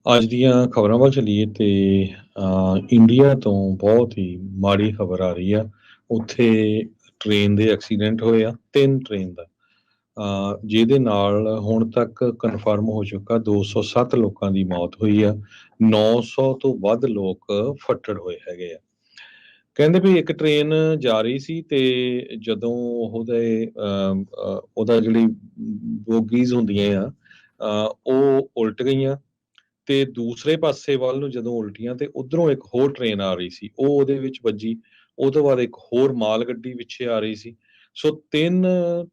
ਅੱਜ ਦੀਆਂ ਖਬਰਾਂ ਵੱਲ ਚੱਲੀਏ ਤੇ ਇੰਡੀਆ ਤੋਂ ਬਹੁਤ ਹੀ ਮਾੜੀ ਖਬਰ ਆ ਰਹੀ ਆ। ਉੱਥੇ ਟ੍ਰੇਨ ਦੇ ਐਕਸੀਡੈਂਟ ਹੋਏ ਆ, 3 ਟ੍ਰੇਨ ਦਾ, ਜਿਹਦੇ ਨਾਲ ਹੁਣ ਤੱਕ ਕਨਫਰਮ ਹੋ ਚੁੱਕਾ 207 ਲੋਕਾਂ ਦੀ ਮੌਤ ਹੋਈ ਆ। 900 ਤੋਂ ਵੱਧ ਲੋਕ ਫੱਟੜ ਹੋਏ ਹੈਗੇ ਆ। ਕਹਿੰਦੇ ਵੀ ਇੱਕ ਟ੍ਰੇਨ ਜਾ ਰਹੀ ਸੀ ਤੇ ਜਦੋਂ ਉਹਦਾ ਜਿਹੜੀ ਬੋਗੀਜ਼ ਹੁੰਦੀਆਂ ਆ, ਉਹ ਉਲਟ ਗਈਆਂ ਤੇ ਦੂਸਰੇ ਪਾਸੇ ਵੱਲ ਨੂੰ ਜਦੋਂ ਉਲਟੀਆਂ ਤੇ ਉਧਰੋਂ ਇੱਕ ਹੋਰ ਟ੍ਰੇਨ ਆ ਰਹੀ ਸੀ, ਉਹ ਉਹਦੇ ਵਿੱਚ ਵੱਜੀ। ਉਹ ਤੋਂ ਬਾਅਦ ਇੱਕ ਹੋਰ ਮਾਲ ਗੱਡੀ ਪਿੱਛੇ ਆ ਰਹੀ ਸੀ। ਸੋ 3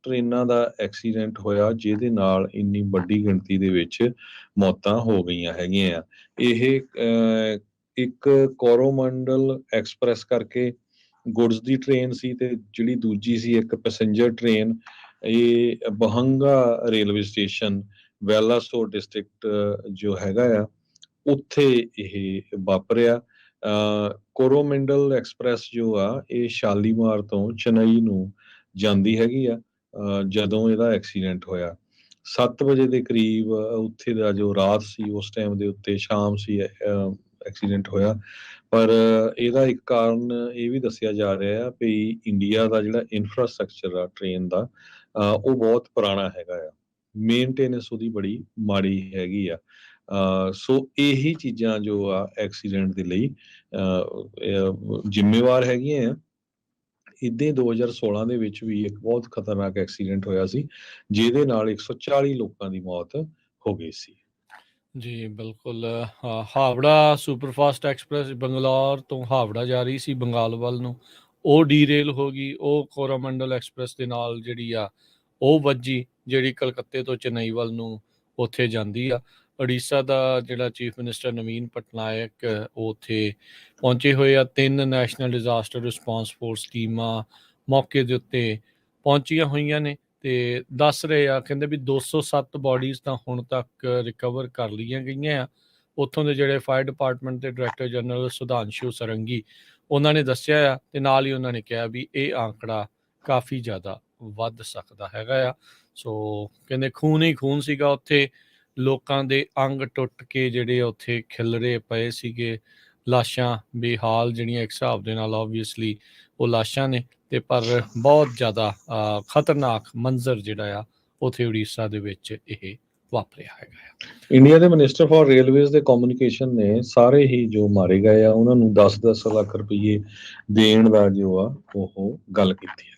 ਟ੍ਰੇਨਾਂ ਦਾ ਐਕਸੀਡੈਂਟ ਹੋਇਆ, ਜਿਹਦੇ ਨਾਲ ਇੰਨੀ ਵੱਡੀ ਗਿਣਤੀ ਦੇ ਵਿੱਚ ਮੌਤਾਂ ਹੋ ਗਈਆਂ ਹੈਗੀਆਂ ਆ। ਇਹ ਇੱਕ ਕੋਰੋਮੰਡਲ ਐਕਸਪ੍ਰੈਸ ਕਰਕੇ ਗੁਡਸ ਦੀ ਟ੍ਰੇਨ ਸੀ ਤੇ ਜਿਹੜੀ ਦੂਜੀ ਸੀ ਇੱਕ ਪੈਸੇਂਜਰ ਟ੍ਰੇਨ। ਇਹ ਬਹੰਗਾ ਰੇਲਵੇ ਸਟੇਸ਼ਨ ਵੈਲਾਸੋਰ ਡਿਸਟ੍ਰਿਕਟ ਜੋ ਹੈਗਾ ਆ, ਉੱਥੇ ਇਹ ਵਾਪਰਿਆ। ਕੋਰੋਮੰਡਲ ਐਕਸਪ੍ਰੈਸ ਜੋ ਆ ਇਹ ਸ਼ਾਲੀਮਾਰ ਤੋਂ ਚੇਨਈ ਨੂੰ ਜਾਂਦੀ ਹੈਗੀ ਆ। ਜਦੋਂ ਇਹਦਾ ਐਕਸੀਡੈਂਟ ਹੋਇਆ 7 ਵਜੇ ਦੇ ਕਰੀਬ, ਉੱਥੇ ਦਾ ਜੋ ਰਾਤ ਸੀ ਉਸ ਟਾਈਮ ਦੇ ਉੱਤੇ ਸ਼ਾਮ ਸੀ ਐਕਸੀਡੈਂਟ ਹੋਇਆ। ਪਰ ਇਹਦਾ ਇੱਕ ਕਾਰਨ ਇਹ ਵੀ ਦੱਸਿਆ ਜਾ ਰਿਹਾ ਆ ਵੀ ਇੰਡੀਆ ਦਾ ਜਿਹੜਾ ਇਨਫਰਾਸਟ੍ਰਕਚਰ ਆ ਟ੍ਰੇਨ ਦਾ, ਉਹ ਬਹੁਤ ਪੁਰਾਣਾ ਹੈਗਾ ਆ। ਮੇਨਟੇਨੈਂਸ ਉਹਦੀ ਬੜੀ ਮਾੜੀ ਹੈਗੀ ਆ। ਸੋ ਇਹੀ ਚੀਜ਼ਾਂ ਜੋ ਆ ਐਕਸੀਡੈਂਟ ਦੇ ਲਈ ਜ਼ਿੰਮੇਵਾਰ ਹੈਗੀਆਂ ਆ। ਇੱਦਾਂ 2016 ਦੇ ਵਿੱਚ ਵੀ ਇੱਕ ਬਹੁਤ ਖਤਰਨਾਕ ਐਕਸੀਡੈਂਟ ਹੋਇਆ ਸੀ, ਜਿਹਦੇ ਨਾਲ 140 ਲੋਕਾਂ ਦੀ ਮੌਤ ਹੋ ਗਈ ਸੀ। ਜੀ ਬਿਲਕੁਲ। ਹਾਵੜਾ ਸੁਪਰਫਾਸਟ ਐਕਸਪ੍ਰੈਸ ਬੰਗਲੌਰ ਤੋਂ ਹਾਵੜਾ ਜਾ ਰਹੀ ਸੀ ਬੰਗਾਲ ਵੱਲ ਨੂੰ, ਉਹ ਡੀਰੇਲ ਹੋ ਗਈ। ਉਹ ਕੋਰਾਮੰਡਲ ਐਕਸਪ੍ਰੈਸ ਦੇ ਨਾਲ ਜਿਹੜੀ ਆ ਉਹ ਵੱਜੀ, ਜਿਹੜੀ ਕਲਕੱਤੇ ਤੋਂ ਚੇਨਈ ਵੱਲ ਨੂੰ ਉੱਥੇ ਜਾਂਦੀ ਆ। ਉੜੀਸਾ ਦਾ ਜਿਹੜਾ ਚੀਫ ਮਿਨਿਸਟਰ ਨਵੀਨ ਪਟਨਾਇਕ ਉਹ ਉੱਥੇ ਪਹੁੰਚੇ ਹੋਏ ਆ। 3 ਨੈਸ਼ਨਲ ਡਿਜ਼ਾਸਟਰ ਰਿਸਪੌਂਸ ਫੋਰਸ ਟੀਮਾਂ ਮੌਕੇ ਦੇ ਉੱਤੇ ਪਹੁੰਚੀਆਂ ਹੋਈਆਂ ਨੇ ਤੇ ਦੱਸ ਰਹੇ ਆ, ਕਹਿੰਦੇ ਵੀ 207 ਬੋਡੀਜ਼ ਤਾਂ ਹੁਣ ਤੱਕ ਰਿਕਵਰ ਕਰ ਲਈਆਂ ਗਈਆਂ ਆ। ਉੱਥੋਂ ਦੇ ਜਿਹੜੇ ਫਾਇਰ ਡਿਪਾਰਟਮੈਂਟ ਦੇ ਡਾਇਰੈਕਟਰ ਜਨਰਲ ਸੁਧਾਂਸ਼ੂ ਸਰੰਗੀ, ਉਹਨਾਂ ਨੇ ਦੱਸਿਆ ਆ ਤੇ ਨਾਲ ਹੀ ਉਹਨਾਂ ਨੇ ਕਿਹਾ ਵੀ ਇਹ ਆંકੜਾ ਕਾਫੀ ਜ਼ਿਆਦਾ ਵੱਧ ਸਕਦਾ ਹੈਗਾ ਆ। ਸੋ ਕਹਿੰਦੇ ਖੂਨ ਹੀ ਖੂਨ ਸੀਗਾ ਉੱਥੇ, ਲੋਕਾਂ ਦੇ ਅੰਗ ਟੁੱਟ ਕੇ ਜਿਹੜੇ ਉੱਥੇ ਖਿਲਰੇ ਪਏ ਸੀਗੇ। ਲਾਸ਼ਾਂ ਬੇਹਾਲ ਜਿਹੜੀਆਂ ਇੱਕ ਹਿਸਾਬ ਦੇ ਨਾਲ ਓਬਵੀਅਸਲੀ ਉਹ ਲਾਸ਼ਾਂ ਨੇ, ਤੇ ਪਰ ਬਹੁਤ ਜ਼ਿਆਦਾ ਖਤਰਨਾਕ ਮੰਜ਼ਰ ਜਿਹੜਾ ਆ ਉੱਥੇ ਉੜੀਸਾ ਦੇ ਵਿੱਚ ਇਹ ਵਾਪਰਿਆ ਹੈਗਾ ਆ। ਇੰਡੀਆ ਦੇ ਮਿਨਿਸਟਰ ਫਾਰ ਰੇਲਵੇਜ਼ ਦੇ ਕਮਿਊਨੀਕੇਸ਼ਨ ਨੇ ਸਾਰੇ ਹੀ ਜੋ ਮਾਰੇ ਗਏ ਆ ਉਹਨਾਂ ਨੂੰ 10-10 ਲੱਖ ਰੁਪਏ ਦੇਣ ਦਾ ਜੋ ਆ ਉਹ ਗੱਲ ਕੀਤੀ ਹੈ।